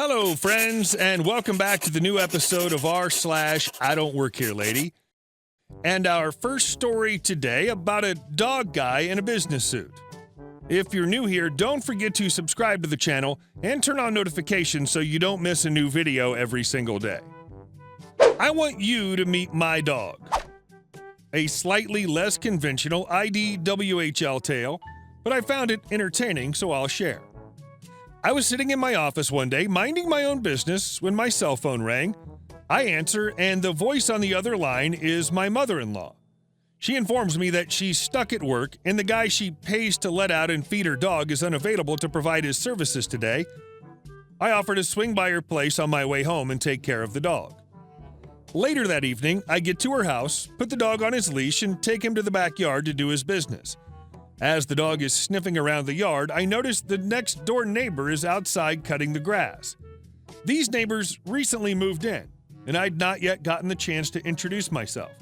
Hello, friends, and welcome back to the new episode of r/IDontWorkHereLady. And our first story today about a dog guy in a business suit. If you're new here, don't forget to subscribe to the channel and turn on notifications so you don't miss a new video every single day. I want you to meet my dog. A slightly less conventional IDWHL tale, but I found it entertaining, so I'll share. I was sitting in my office one day, minding my own business, when my cell phone rang. I answer, and the voice on the other line is my mother-in-law. She informs me that she's stuck at work, and the guy she pays to let out and feed her dog is unavailable to provide his services today. I offer to swing by her place on my way home and take care of the dog. Later that evening, I get to her house, put the dog on his leash, and take him to the backyard to do his business. As the dog is sniffing around the yard, I notice the next door neighbor is outside cutting the grass. These neighbors recently moved in, and I'd not yet gotten the chance to introduce myself.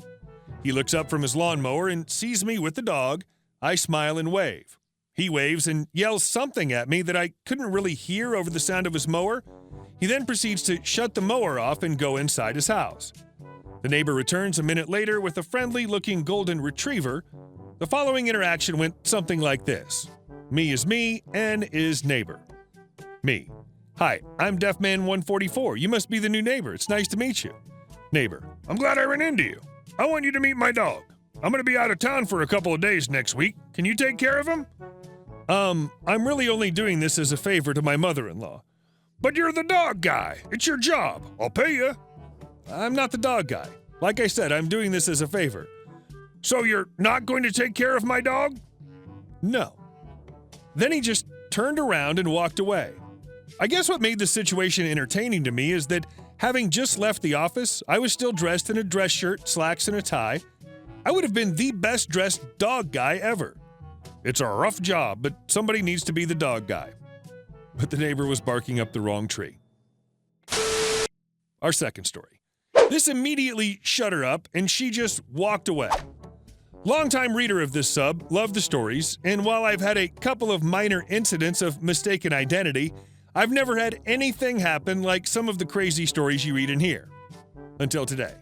He looks up from his lawnmower and sees me with the dog. I smile and wave. He waves and yells something at me that I couldn't really hear over the sound of his mower. He then proceeds to shut the mower off and go inside his house. The neighbor returns a minute later with a friendly-looking golden retriever. The following interaction went something like this. Me is me, N is neighbor. Me. Hi, I'm Deafman144. You must be the new neighbor. It's nice to meet you. Neighbor. I'm glad I ran into you. I want you to meet my dog. I'm going to be out of town for a couple of days next week. Can you take care of him? I'm really only doing this as a favor to my mother-in-law. But you're the dog guy. It's your job. I'll pay you. I'm not the dog guy. Like I said, I'm doing this as a favor. So you're not going to take care of my dog? No. Then he just turned around and walked away. I guess what made the situation entertaining to me is that having just left the office, I was still dressed in a dress shirt, slacks, and a tie. I would have been the best dressed dog guy ever. It's a rough job, but somebody needs to be the dog guy. But the neighbor was barking up the wrong tree. Our second story. This immediately shut her up, and she just walked away. Longtime reader of this sub, loved the stories, and while I've had a couple of minor incidents of mistaken identity, I've never had anything happen like some of the crazy stories you read in here. Until today.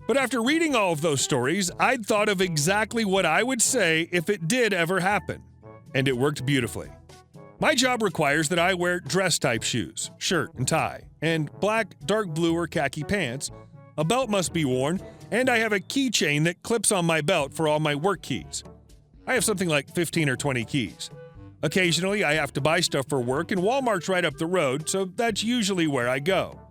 But after reading all of those stories, I'd thought of exactly what I would say if it did ever happen. And it worked beautifully. My job requires that I wear dress-type shoes, shirt and tie, and black, dark blue or khaki pants. A belt must be worn, and I have a keychain that clips on my belt for all my work keys. I have something like 15 or 20 keys. Occasionally, I have to buy stuff for work, and Wal-Mart's right up the road, so that's usually where I go.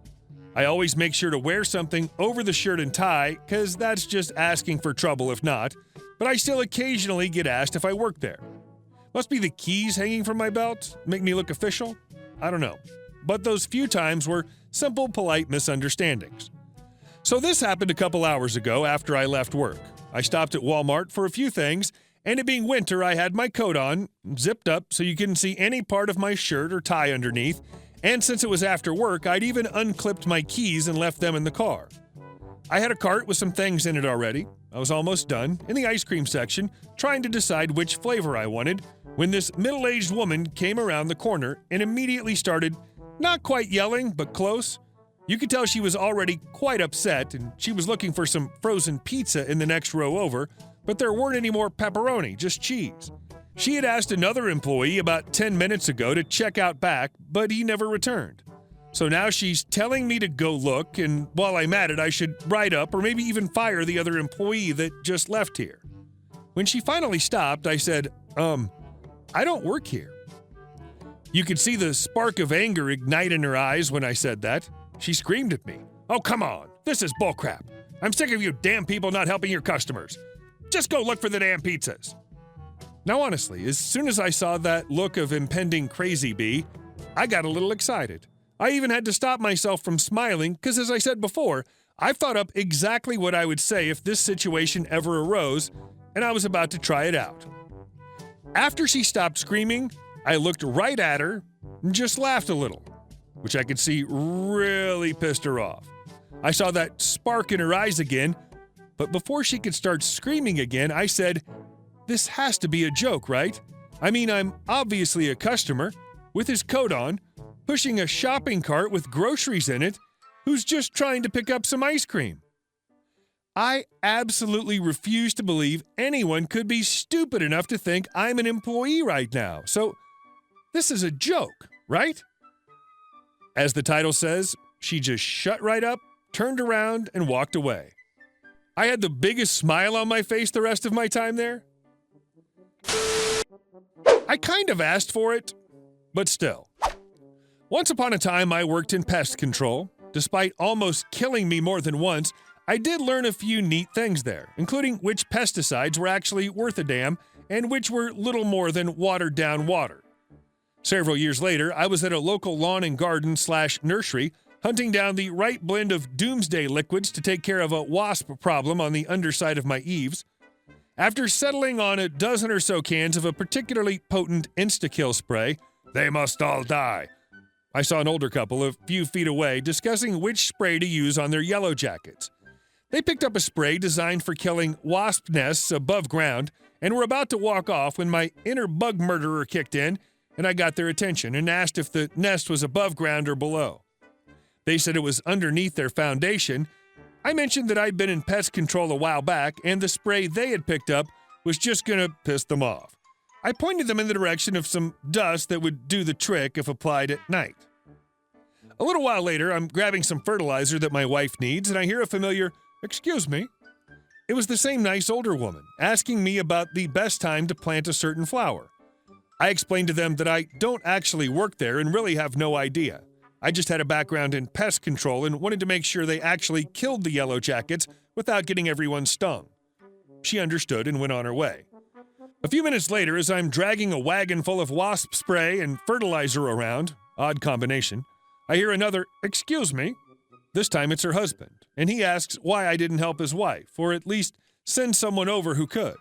I always make sure to wear something over the shirt and tie, because that's just asking for trouble if not, but I still occasionally get asked if I work there. Must be the keys hanging from my belt? Make me look official? I don't know. But those few times were simple, polite misunderstandings. So this happened a couple hours ago after I left work. I stopped at Wal-Mart for a few things, and it being winter, I had my coat on, zipped up so you couldn't see any part of my shirt or tie underneath, and since it was after work, I'd even unclipped my keys and left them in the car. I had a cart with some things in it already. I was almost done, in the ice cream section, trying to decide which flavor I wanted, when this middle-aged woman came around the corner and immediately started, not quite yelling, but close. You could tell she was already quite upset, and she was looking for some frozen pizza in the next row over, but there weren't any more pepperoni, just cheese. She had asked another employee about 10 minutes ago to check out back, but he never returned. So now she's telling me to go look, and while I'm at it, I should write up or maybe even fire the other employee that just left here. When she finally stopped, I said, I don't work here. You could see the spark of anger ignite in her eyes when I said that. She screamed at me. Oh, come on. This is bullcrap. I'm sick of you damn people not helping your customers. Just go look for the damn pizzas. Now, honestly, as soon as I saw that look of impending crazy bee, I got a little excited. I even had to stop myself from smiling because, as I said before, I've thought up exactly what I would say if this situation ever arose, and I was about to try it out. After she stopped screaming, I looked right at her and just laughed a little, which I could see really pissed her off. I saw that spark in her eyes again, but before she could start screaming again, I said, "This has to be a joke, right? I mean, I'm obviously a customer, with his coat on, pushing a shopping cart with groceries in it who's just trying to pick up some ice cream. I absolutely refuse to believe anyone could be stupid enough to think I'm an employee right now. So this is a joke, right? As the title says, she just shut right up, turned around, and walked away. I had the biggest smile on my face the rest of my time there. I kind of asked for it, but still. Once upon a time, I worked in pest control. Despite almost killing me more than once, I did learn a few neat things there, including which pesticides were actually worth a damn and which were little more than watered-down water. Several years later, I was at a local lawn and garden / nursery hunting down the right blend of doomsday liquids to take care of a wasp problem on the underside of my eaves. After settling on a dozen or so cans of a particularly potent insta-kill spray, they must all die, I saw an older couple a few feet away discussing which spray to use on their yellow jackets. They picked up a spray designed for killing wasp nests above ground and were about to walk off when my inner bug murderer kicked in and I got their attention and asked if the nest was above ground or below. They said it was underneath their foundation. I mentioned that I'd been in pest control a while back and the spray they had picked up was just gonna piss them off. I pointed them in the direction of some dust that would do the trick if applied at night. A little while later, I'm grabbing some fertilizer that my wife needs and I hear a familiar, "Excuse me." It was the same nice older woman, asking me about the best time to plant a certain flower. I explained to them that I don't actually work there and really have no idea. I just had a background in pest control and wanted to make sure they actually killed the yellow jackets without getting everyone stung. She understood and went on her way. A few minutes later, as I'm dragging a wagon full of wasp spray and fertilizer around, odd combination, I hear another, "Excuse me." This time it's her husband, and he asks why I didn't help his wife, or at least send someone over who could.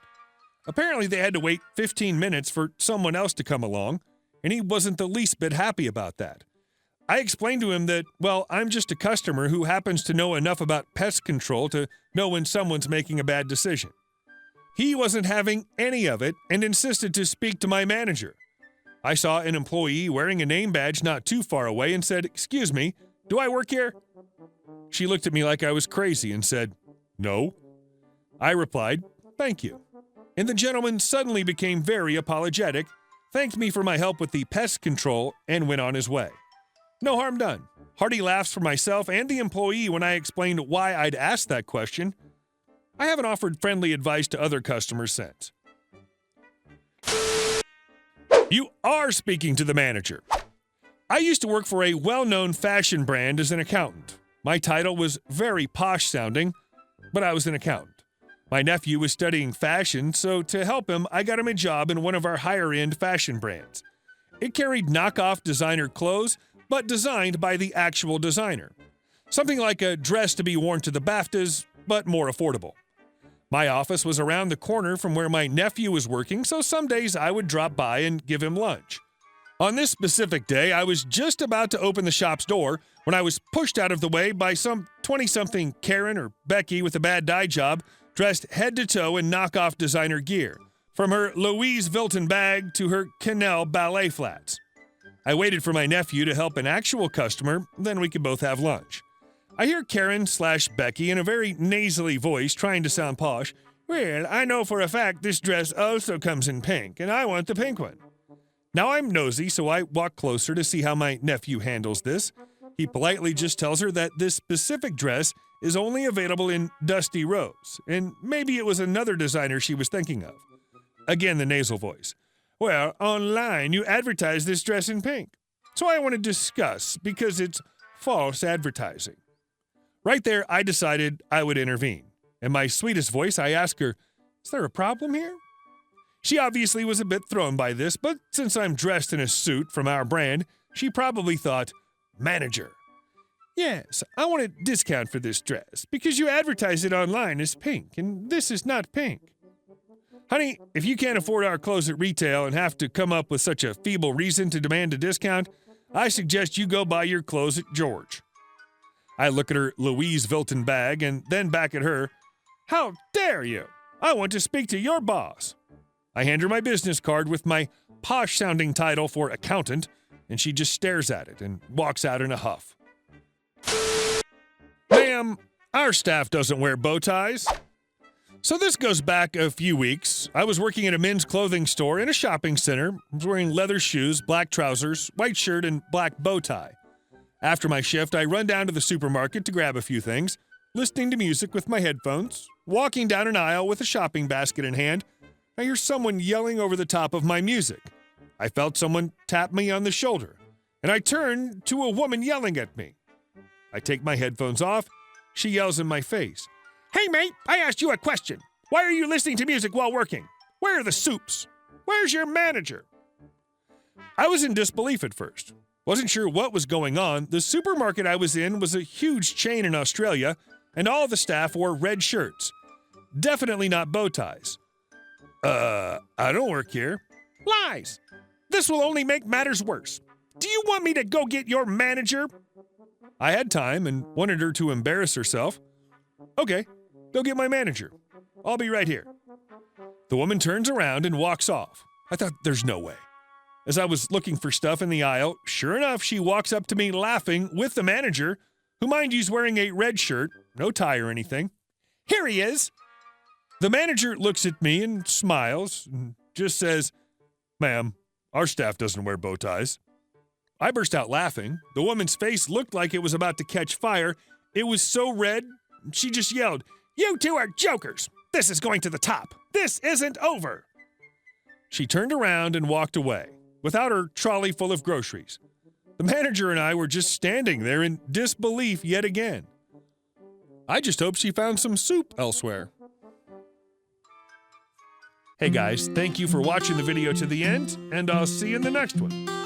Apparently they had to wait 15 minutes for someone else to come along, and he wasn't the least bit happy about that. I explained to him that, well, I'm just a customer who happens to know enough about pest control to know when someone's making a bad decision. He wasn't having any of it and insisted to speak to my manager. I saw an employee wearing a name badge not too far away and said, "Excuse me, do I work here?" She looked at me like I was crazy and said, "No." I replied, "Thank you." And the gentleman suddenly became very apologetic, thanked me for my help with the pest control, and went on his way. No harm done. Hearty laughs for myself and the employee when I explained why I'd asked that question. I haven't offered friendly advice to other customers since. You are speaking to the manager. I used to work for a well-known fashion brand as an accountant. My title was very posh-sounding, but I was an accountant. My nephew was studying fashion, so to help him, I got him a job in one of our higher-end fashion brands. It carried knockoff designer clothes, but designed by the actual designer. Something like a dress to be worn to the BAFTAs, but more affordable. My office was around the corner from where my nephew was working, so some days I would drop by and give him lunch. On this specific day, I was just about to open the shop's door when I was pushed out of the way by some 20-something Karen or Becky with a bad dye job, dressed head to toe in knockoff designer gear, from her Louise Vuitton bag to her Canel ballet flats. I waited for my nephew to help an actual customer, then we could both have lunch. I hear Karen/Becky in a very nasally voice trying to sound posh. "Well, I know for a fact this dress also comes in pink, and I want the pink one." Now I'm nosy, so I walk closer to see how my nephew handles this. He politely just tells her that this specific dress is only available in dusty rose, and maybe it was another designer she was thinking of. Again, the nasal voice. "Well, online you advertise this dress in pink, so I want to discuss because it's false advertising." Right there, I decided I would intervene. In my sweetest voice, I asked her, "Is there a problem here?" She obviously was a bit thrown by this, but since I'm dressed in a suit from our brand, she probably thought, "Manager. Yes, I want a discount for this dress because you advertise it online as pink, and this is not pink." "Honey, if you can't afford our clothes at retail and have to come up with such a feeble reason to demand a discount, I suggest you go buy your clothes at George." I look at her Louise Vuitton bag and then back at her. "How dare you? I want to speak to your boss." I hand her my business card with my posh-sounding title for accountant, and she just stares at it and walks out in a huff. Ma'am, our staff doesn't wear bow ties. So this goes back a few weeks. I was working at a men's clothing store in a shopping center. I was wearing leather shoes, black trousers, white shirt, and black bow tie. After my shift, I run down to the supermarket to grab a few things, listening to music with my headphones, walking down an aisle with a shopping basket in hand. I hear someone yelling over the top of my music. I felt someone tap me on the shoulder, and I turn to a woman yelling at me. I take my headphones off. She yells in my face. Hey, mate, I asked you a question. Why are you listening to music while working? Where are the soups? Where's your manager? I was in disbelief at first. Wasn't sure what was going on. The supermarket I was in was a huge chain in Australia, and all the staff wore red shirts. Definitely not bow ties. I don't work here. Lies. This will only make matters worse. Do you want me to go get your manager? I had time and wanted her to embarrass herself. Okay, go get my manager. I'll be right here. The woman turns around and walks off. I thought, there's no way. As I was looking for stuff in the aisle, sure enough, she walks up to me laughing with the manager, who, mind you, is wearing a red shirt, no tie or anything. Here he is. The manager looks at me and smiles and just says, Ma'am, our staff doesn't wear bow ties. I burst out laughing. The woman's face looked like it was about to catch fire. It was so red, she just yelled, You two are jokers. This is going to the top. This isn't over. She turned around and walked away, without her trolley full of groceries. The manager and I were just standing there in disbelief yet again. I just hope she found some soup elsewhere. Hey guys, thank you for watching the video to the end, and I'll see you in the next one.